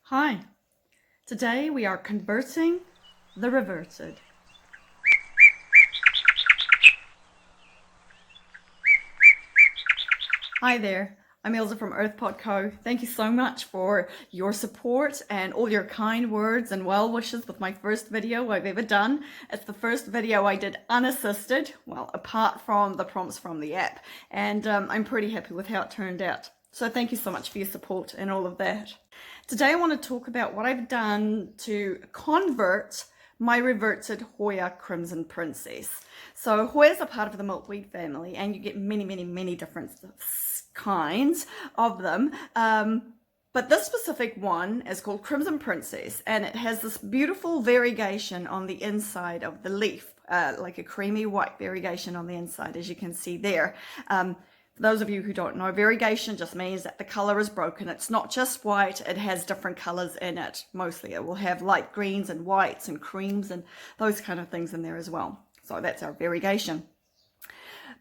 Hi, today we are converting the reverted. Hi there, I'm Ilse from Earthpot Co. Thank you so much for your support and all your kind words and well wishes with my first video I've ever done. It's the first video I did unassisted, well, apart from the prompts from the app, and I'm pretty happy with how it turned out. So thank you so much for your support and all of that. Today I want to talk about what I've done to convert my reverted Hoya Krimson Princess. So Hoyas are part of the milkweed family, and you get many different kinds of them. But this specific one is called Krimson Princess, and it has this beautiful variegation on the inside of the leaf, like a creamy white variegation on the inside, as you can see there. For those of you who don't know, variegation just means that the color is broken. It's not just white, it has different colors in it. Mostly it will have light greens and whites and creams and those kind of things in there as well. So that's our variegation.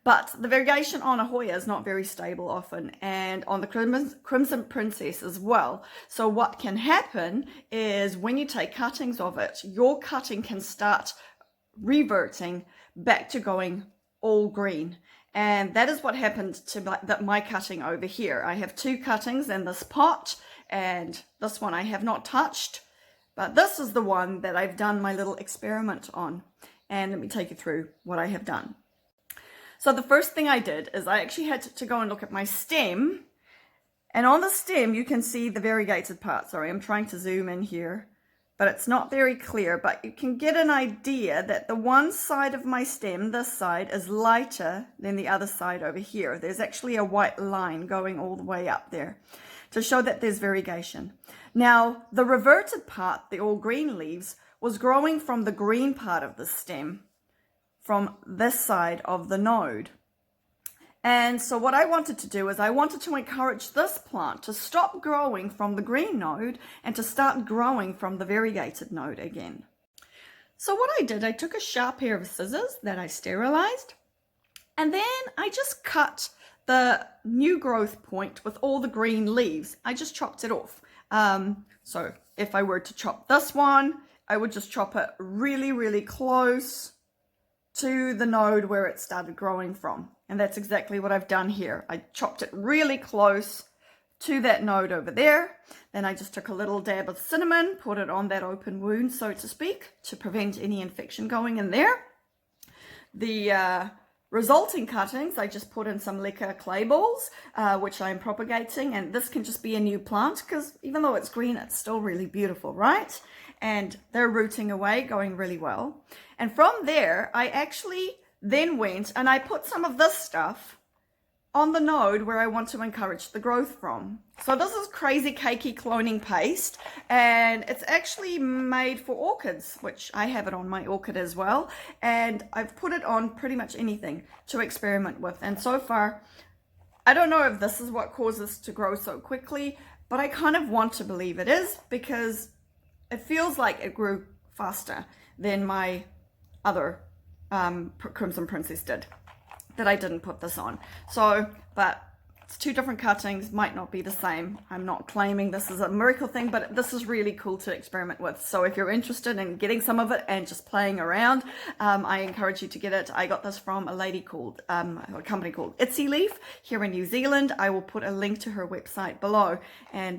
But the variegation on a Hoya is not very stable often, and on the Krimson Princess as well. So what can happen is when you take cuttings of it, your cutting can start reverting back to going all green. And that is what happened to my cutting over here. I have two cuttings in this pot, and this one I have not touched, but this is the one that I've done my little experiment on. And let me take you through what I have done. So the first thing I did is I actually had to go and look at my stem, and on the stem you can see the variegated part. Sorry, I'm trying to zoom in here, but it's not very clear, but you can get an idea that the one side of my stem, this side, is lighter than the other side over here. There's actually a white line going all the way up there to show that there's variegation. Now, the reverted part, the all green leaves, was growing from the green part of the stem, from this side of the node. And so what I wanted to do is I wanted to encourage this plant to stop growing from the green node and to start growing from the variegated node again. So what I did, I took a sharp pair of scissors that I sterilized, and then I just cut the new growth point with all the green leaves. I just chopped it off. So if I were to chop this one, I would just chop it really close to the node where it started growing from. And that's exactly what I've done here. I chopped it really close to that node over there. Then I just took a little dab of cinnamon, put it on that open wound, so to speak, to prevent any infection going in there. The resulting cuttings, I just put in some lacquer clay balls, which I'm propagating, and this can just be a new plant, because even though it's green, it's still really beautiful, right? And they're rooting away, going really well. And from there, I actually then went and I put some of this stuff on the node where I want to encourage the growth from. So this is crazy cakey cloning paste, and it's actually made for orchids, which I have it on my orchid as well. And I've put it on pretty much anything to experiment with. And so far, I don't know if this is what causes to grow so quickly, but I kind of want to believe it is, because it feels like it grew faster than my other Krimson Princess did, that I didn't put this on. So, but it's two different cuttings, might not be the same. I'm not claiming this is a miracle thing, but this is really cool to experiment with. So if you're interested in getting some of it and just playing around, I encourage you to get it. I got this from a lady called, a company called Itsy Leaf here in New Zealand. I will put a link to her website below. And,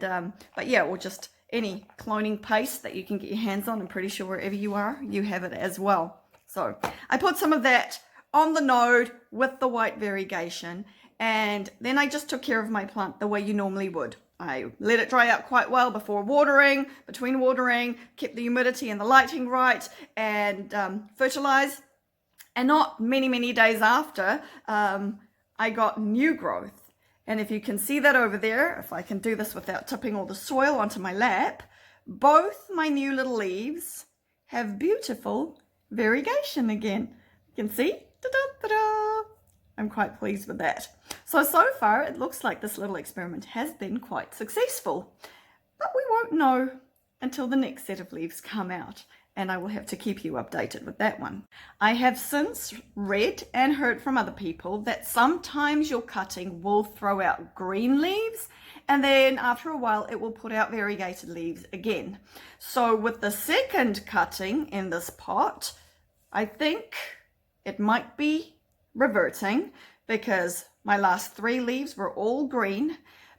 but yeah, or just any cloning paste that you can get your hands on. I'm pretty sure wherever you are, you have it as well. So I put some of that on the node with the white variegation, and then I just took care of my plant the way you normally would. I let it dry out quite well before watering, between watering, kept the humidity and the lighting right, and fertilize. And not many days after, I got new growth. And if you can see that over there, if I can do this without tipping all the soil onto my lap, both my new little leaves have beautiful variegation again. You can see, ta-da. I'm quite pleased with that. So far it looks like this little experiment has been quite successful, but we won't know until the next set of leaves come out, and I will have to keep you updated with that one. I have since read and heard from other people that sometimes your cutting will throw out green leaves and then after a while it will put out variegated leaves again. So with the second cutting in this pot, I think it might be reverting because my last 3 leaves were all green,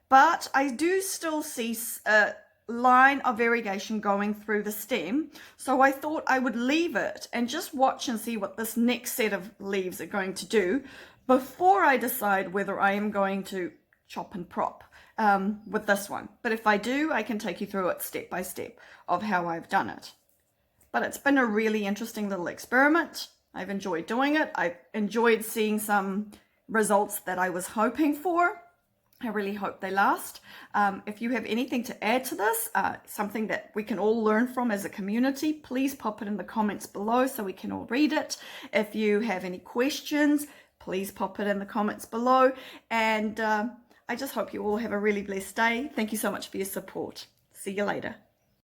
but I do still see a line of variegation going through the stem. So I thought I would leave it and just watch and see what this next set of leaves are going to do before I decide whether I am going to chop and prop with this one. But if I do, I can take you through it step by step of how I've done it. But it's been a really interesting little experiment. I've enjoyed doing it. I've enjoyed seeing some results that I was hoping for. I really hope they last. If you have anything to add to this, something that we can all learn from as a community, please pop it in the comments below so we can all read it. If you have any questions, please pop it in the comments below. And I just hope you all have a really blessed day. Thank you so much for your support. See you later.